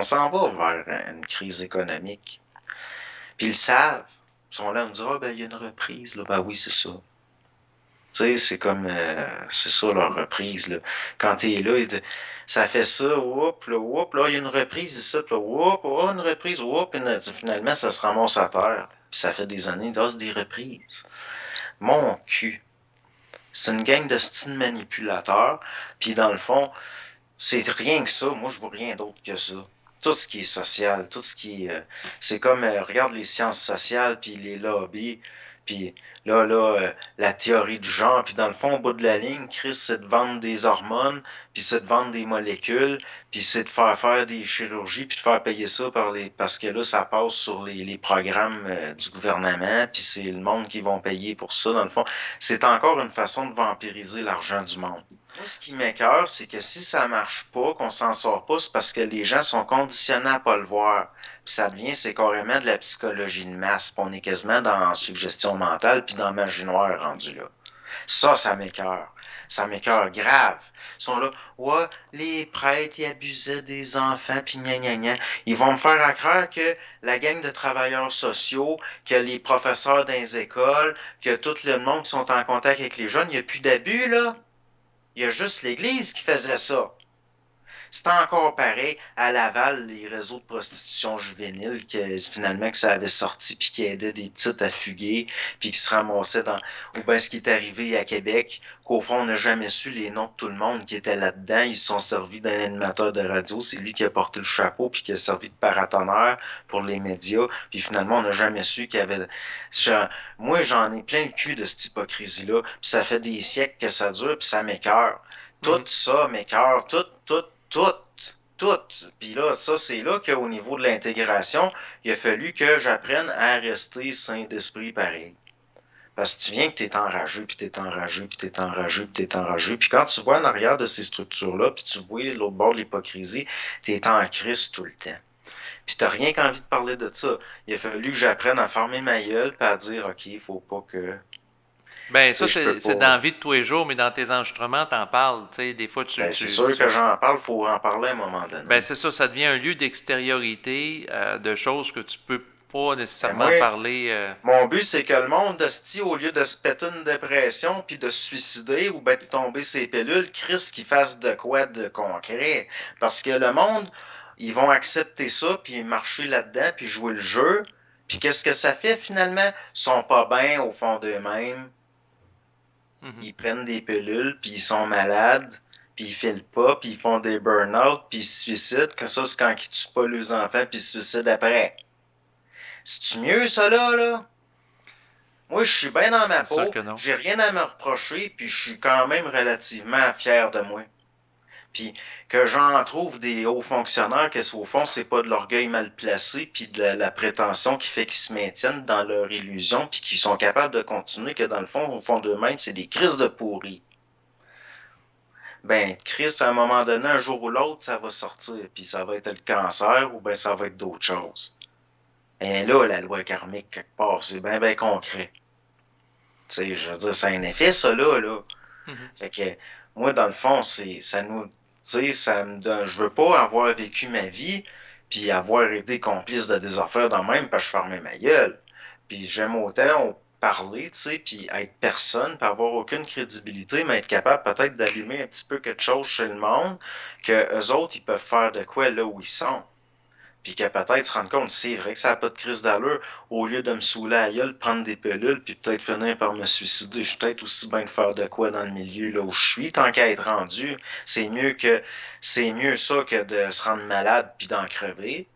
On s'en va vers une crise économique. Puis ils le savent. Ils sont là, on me dit, ah, ben, il y a une reprise, là. Ben oui, c'est ça. Tu sais, c'est comme, c'est ça leur reprise, là. Quand t'es là, ça fait ça, oups, là, il y a une reprise ici, puis là, oups, oh, une reprise, oups, puis finalement, ça se ramasse à terre. Puis ça fait des années, là, c'est des reprises. Mon cul. C'est une gang de style manipulateurs, puis dans le fond, c'est rien que ça. Moi, je vois rien d'autre que ça. Tout ce qui est social, tout ce qui est... c'est comme, regarde les sciences sociales, puis les lobbies, puis la théorie du genre, puis dans le fond, au bout de la ligne, Chris, c'est de vendre des hormones, puis c'est de vendre des molécules, puis c'est de faire des chirurgies, puis de faire payer ça parce que là, ça passe sur les programmes du gouvernement, puis c'est le monde qui vont payer pour ça, dans le fond. C'est encore une façon de vampiriser l'argent du monde. Moi, ce qui m'écoeure, c'est que si ça marche pas, qu'on s'en sort pas, c'est parce que les gens sont conditionnés à pas le voir. Puis ça devient, c'est carrément de la psychologie de masse. Puis on est quasiment dans suggestion mentale, puis dans magie noire rendu là. Ça m'écoeure. Ça m'écoeure grave. Ils sont là, ouais, les prêtres, ils abusaient des enfants, puis gna gna gna. Ils vont me faire à croire que la gang de travailleurs sociaux, que les professeurs dans les écoles, que tout le monde qui sont en contact avec les jeunes, il n'y a plus d'abus, là. Il y a juste l'Église qui faisait ça. C'était encore pareil à Laval, les réseaux de prostitution juvénile, que finalement que ça avait sorti, puis qui aidait des petites à fuguer, puis qui se ramassaient dans... Ou bien ce qui est arrivé à Québec, qu'au fond, on n'a jamais su les noms de tout le monde qui était là-dedans. Ils se sont servis d'un animateur de radio, c'est lui qui a porté le chapeau, puis qui a servi de paratonnerre pour les médias, puis finalement, on n'a jamais su qu'il y avait... Moi, j'en ai plein le cul de cette hypocrisie-là, puis ça fait des siècles que ça dure, puis ça m'écoeure. Tout Mhm. ça m'écoeure, tout, tout. Puis là, ça, c'est là qu'au niveau de l'intégration, il a fallu que j'apprenne à rester sain d'esprit pareil. Parce que tu viens que t'es enragé, puis t'es enragé, puis t'es enragé, puis t'es enragé. Puis quand tu vois en arrière de ces structures-là, puis tu vois l'autre bord de l'hypocrisie, t'es en crise tout le temps. Puis t'as rien qu'envie de parler de ça. Il a fallu que j'apprenne à fermer ma gueule, puis à dire, OK, il faut pas que... Ben, Tu ça, sais, je peux c'est dans pas... la vie de tous les jours, mais dans tes enregistrements, t'en parles. Tu sais, des fois, Ben, c'est sûr que j'en parle, faut en parler à un moment ben, donné. c'est ça, ça devient un lieu d'extériorité de choses que tu peux pas Ben nécessairement moi, parler. mon but, c'est que le monde, esti, au lieu de se péter une dépression puis de se suicider ou ben de tomber ses pilules, Chris qu'il fasse de quoi de concret. Parce que le monde, ils vont accepter ça puis marcher là-dedans puis jouer le jeu. Puis qu'est-ce que ça fait finalement? Ils sont pas bien au fond d'eux-mêmes. Mhm. Ils prennent des pilules puis ils sont malades. Puis ils filent pas, puis ils font des burn-out, puis ils se suicident. Que ça, c'est quand ils tuent pas leurs enfants, puis ils se suicident après. C'est-tu mieux, ça, là? Moi, je suis bien dans ma C'est sûr peau, que non. j'ai rien à me reprocher, puis je suis quand même relativement fier de moi. Puis que j'en trouve des hauts fonctionnaires que au fond, c'est pas de l'orgueil mal placé, puis de la prétention qui fait qu'ils se maintiennent dans leur illusion, puis qu'ils sont capables de continuer, que dans le fond, au fond d'eux-mêmes, c'est des crises de pourris. Ben, Chris, à un moment donné, un jour ou l'autre, ça va sortir, puis ça va être le cancer, ou ben ça va être d'autres choses. Et là, la loi karmique, quelque part, c'est bien, bien concret. Tu sais, je veux dire, ça a un effet, ça, là. Mhm. Fait que moi, dans le fond, ça nous, tu sais, ça me donne, je veux pas avoir vécu ma vie, puis avoir été complice de des affaires dans même, parce que je fermais ma gueule. Puis j'aime autant parler, tu sais, puis être personne, puis avoir aucune crédibilité, mais être capable peut-être d'allumer un petit peu quelque chose chez le monde, que eux autres, ils peuvent faire de quoi là où ils sont. Puis qu'à peut-être se rendre compte, c'est vrai que ça n'a pas de crise d'allure, au lieu de me saouler à la gueule, prendre des pilules, puis peut-être finir par me suicider, je suis peut-être aussi bien de faire de quoi dans le milieu là où je suis, tant qu'à être rendu. C'est mieux ça que de se rendre malade puis d'en crever.